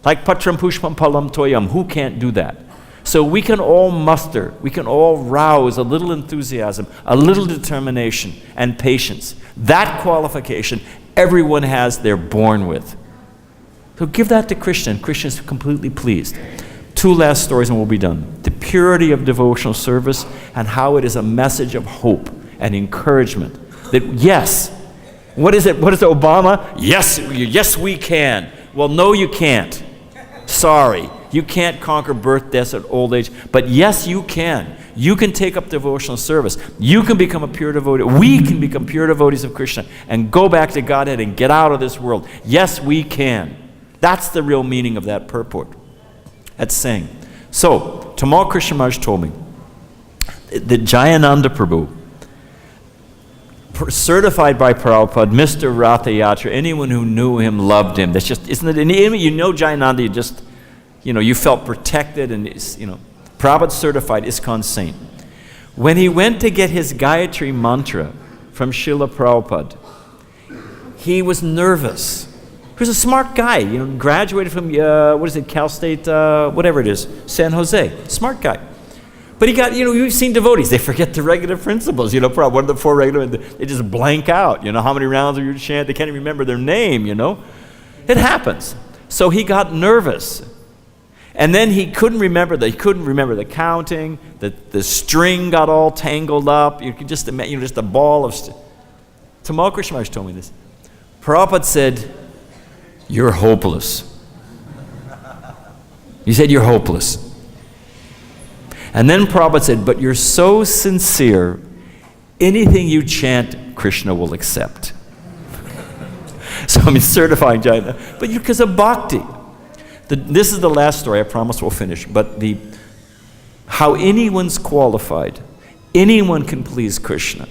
Like patram pushpam palam toyam, who can't do that? So we can all muster, we can all rouse a little enthusiasm, a little determination, and patience. That qualification everyone has, they're born with. So give that to Krishna, and Krishna is completely pleased. Two last stories and we'll be done. The purity of devotional service and how it is a message of hope and encouragement. That yes, what is it? What is it, Obama? Yes we can. Well, no you can't. Sorry. You can't conquer birth, death, and old age. But yes, you can. You can take up devotional service. You can become a pure devotee. We can become pure devotees of Krishna and go back to Godhead and get out of this world. Yes, we can. That's the real meaning of that purport. That's saying. So, Tamal Krishna Maharaj told me that Jayananda Prabhu, certified by Prabhupada, Mr. Ratha Yatra, anyone who knew him loved him. That's just, isn't it? And you know Jayananda, you just, you felt protected, and Prabhupada certified ISKCON saint. When he went to get his Gayatri mantra from Srila Prabhupada, he was nervous. He was a smart guy, graduated from, Cal State, whatever it is, San Jose. Smart guy. But he got, you've seen devotees, they forget the regular principles, probably one of the four regular, they just blank out, how many rounds are you to chant, they can't even remember their name, It happens. So he got nervous. And then he couldn't remember the counting, the string got all tangled up, you could just imagine, just a ball of, Tamal Krishna Maharaj told me this. Prabhupada said, "You're hopeless." He said, "You're hopeless." And then Prabhupada said, "But you're so sincere, anything you chant, Krishna will accept." So certifying Jaina, but because of bhakti. This is the last story, I promise we'll finish, but how anyone's qualified, anyone can please Krishna.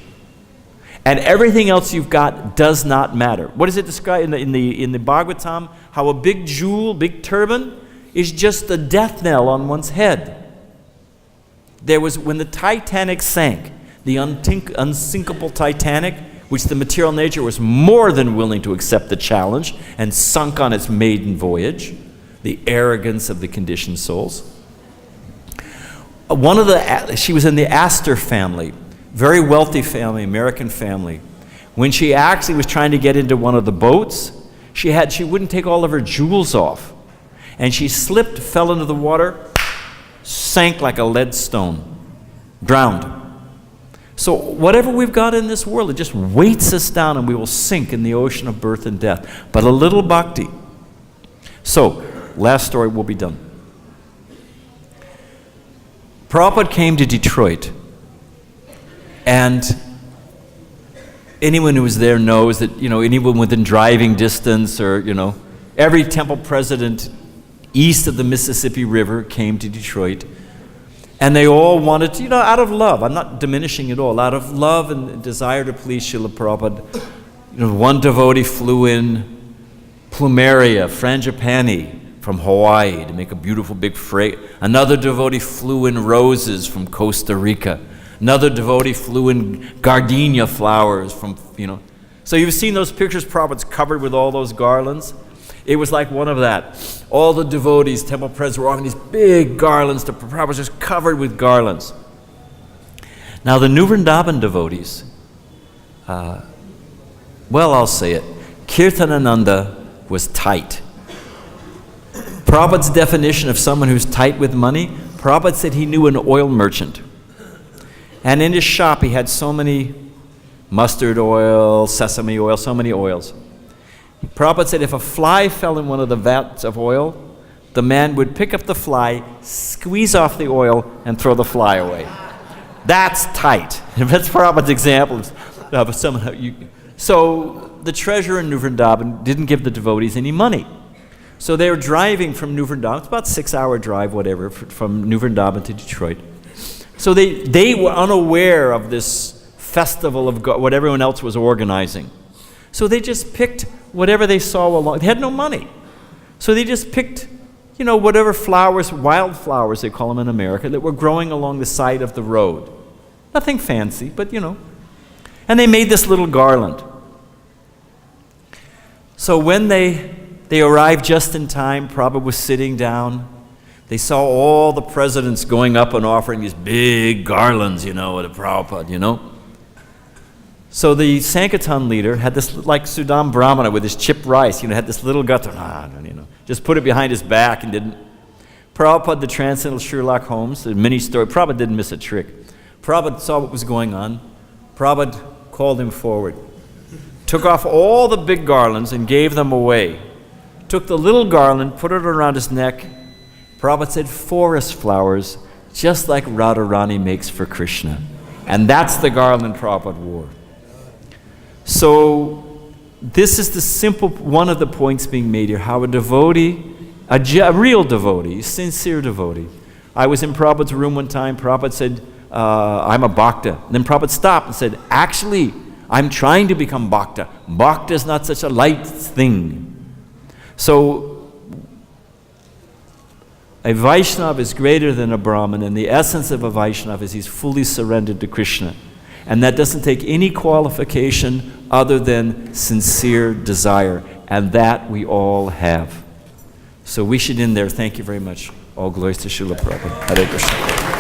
And everything else you've got does not matter. What does it describe in the Bhagavatam? How a big jewel, big turban, is just a death knell on one's head. When the Titanic sank, the unsinkable Titanic, which the material nature was more than willing to accept the challenge and sunk on its maiden voyage, the arrogance of the conditioned souls. She was in the Astor family, very wealthy family, American family. When she actually was trying to get into one of the boats, she wouldn't take all of her jewels off. And she slipped, fell into the water, sank like a lead stone, drowned. So whatever we've got in this world, it just weights us down and we will sink in the ocean of birth and death. But a little bhakti. So, last story, we'll be done. Prabhupada came to Detroit, and anyone who was there knows that, anyone within driving distance or, every temple president east of the Mississippi River came to Detroit. And they all wanted to, out of love, I'm not diminishing at all, out of love and desire to please Srila Prabhupada, one devotee flew in plumeria, frangipani from Hawaii to make a beautiful big freight. Another devotee flew in roses from Costa Rica. Another devotee flew in gardenia flowers from, So you've seen those pictures, Prabhupada's covered with all those garlands. It was like one of that. All the devotees, temple presidents, were offering these big garlands to Prabhupada, was just covered with garlands. Now the New Vrindavan devotees, I'll say it, Kirtanananda was tight. Prabhupada's definition of someone who's tight with money, Prabhupada said he knew an oil merchant. And in his shop he had so many mustard oil, sesame oil, so many oils. Prabhupada said if a fly fell in one of the vats of oil, the man would pick up the fly, squeeze off the oil, and throw the fly away. That's tight. That's Prabhupada's example of someone. So the treasurer in New Vrindavan didn't give the devotees any money. So they were driving from New Vrindavan, it's about a 6-hour drive, whatever, from New Vrindavan to Detroit. So they were unaware of this festival of God, what everyone else was organizing. So they just picked whatever they saw along. They had no money. So they just picked, whatever flowers, wildflowers they call them in America, that were growing along the side of the road. Nothing fancy, but And they made this little garland. So when they arrived just in time, Prabhupada was sitting down. They saw all the presidents going up and offering these big garlands, to Prabhupada, So the Sankirtan leader had this, like Sudam Brahmana with his chipped rice, had this little gutter, just put it behind his back and didn't. Prabhupada, the transcendental Sherlock Holmes, the mini story, Prabhupada didn't miss a trick. Prabhupada saw what was going on. Prabhupada called him forward, took off all the big garlands and gave them away. Took the little garland, put it around his neck. Prabhupada said, forest flowers, just like Radharani makes for Krishna. And that's the garland Prabhupada wore. So this is the simple, one of the points being made here, how a devotee, a real devotee, sincere devotee. I was in Prabhupada's room one time. Prabhupada said, I'm a bhakta. And then Prabhupada stopped and said, actually, I'm trying to become bhakta. Bhakta is not such a light thing. So a Vaishnava is greater than a Brahmin, and the essence of a Vaishnava is he's fully surrendered to Krishna. And that doesn't take any qualification other than sincere desire. And that we all have. So we should end there. Thank you very much. All glories to Srila Prabhupada. Hare Krishna.